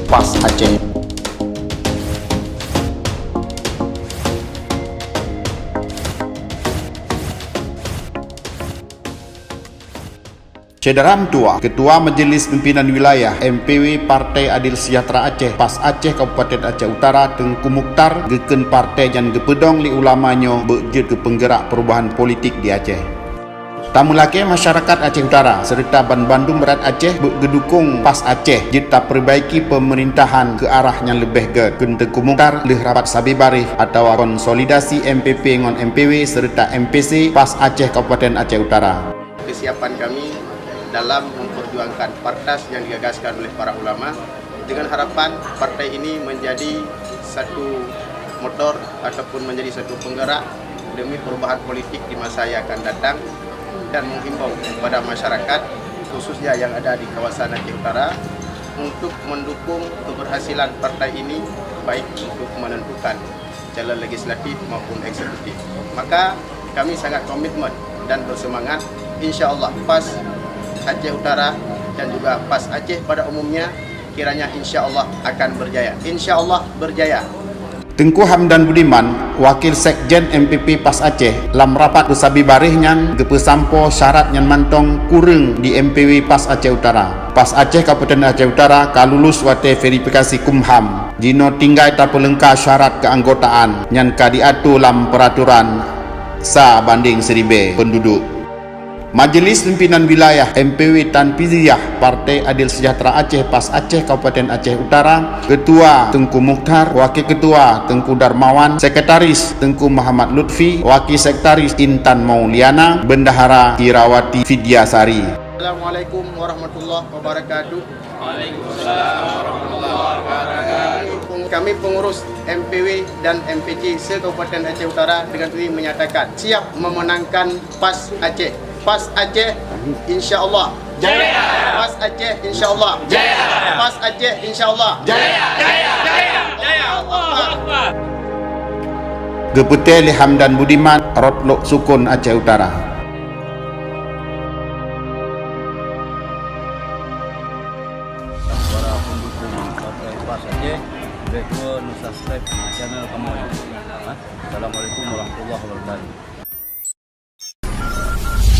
PAS Aceh. Cederam Tua, Ketua Majelis Pimpinan Wilayah MPW Partai Adil Sejahtera Aceh, PAS Aceh Kabupaten Aceh Utara, Tengku Mukhtar, geken partai jan gepedong li ulamanya berjed ke penggerak perubahan politik di Aceh. Tamu laki masyarakat Aceh Utara serta Bandung Berat Aceh bergedukung PAS Aceh jita perbaiki pemerintahan ke arah yang lebih ke Tengku Mukhtar leh rapat sabi barih atau konsolidasi MPP ngon MPW serta MPC PAS Aceh Kabupaten Aceh Utara. Kesiapan kami dalam memperjuangkan partas yang digagaskan oleh para ulama dengan harapan partai ini menjadi satu motor ataupun menjadi satu penggerak demi perubahan politik di masa yang akan datang, dan menghimbau kepada masyarakat khususnya yang ada di kawasan Aceh Utara untuk mendukung keberhasilan partai ini baik untuk menentukan jalan legislatif maupun eksekutif. Maka kami sangat komitmen dan bersemangat, insya-Allah PAS Aceh Utara dan juga PAS Aceh pada umumnya kiranya insya-Allah akan berjaya. Insya-Allah berjaya. Tengku Hamdan Budiman, Wakil Sekjen MPP PAS Aceh, lam rapat usabi barih nyan gepesampo syarat nyan mantong kurang di MPW PAS Aceh Utara. PAS Aceh Kabupaten Aceh Utara kalulus wate verifikasi Kumham. Jino tinggai tapelengka syarat keanggotaan nyan ka diatur lam peraturan sa banding seribe penduduk. Majelis Pimpinan Wilayah MPW Tan Piziyah Partai Adil Sejahtera Aceh PAS Aceh Kabupaten Aceh Utara, Ketua Tengku Mukhtar, Wakil Ketua Tengku Darmawan, Sekretaris Tengku Muhammad Lutfi, Wakil Sekretaris Intan Mauliana, Bendahara Irawati Fidyasari. Assalamualaikum warahmatullahi wabarakatuh. Waalaikumsalam warahmatullahi wabarakatuh. Kami pengurus MPW dan MPC se-Kabupaten Aceh Utara dengan ini menyatakan siap memenangkan PAS Aceh. PAS Aceh insya-Allah Jaya. PAS Aceh insya-Allah Jaya. PAS Aceh insya-Allah Jaya. Jaya. Jaya. Jaya. Allahu Akbar. Gepute Hamdan Budiman, Rotlok Sukun Aceh Utara. Para pendukung partai PAS Aceh, boleh subscribe channel kami. Assalamualaikum warahmatullahi wabarakatuh.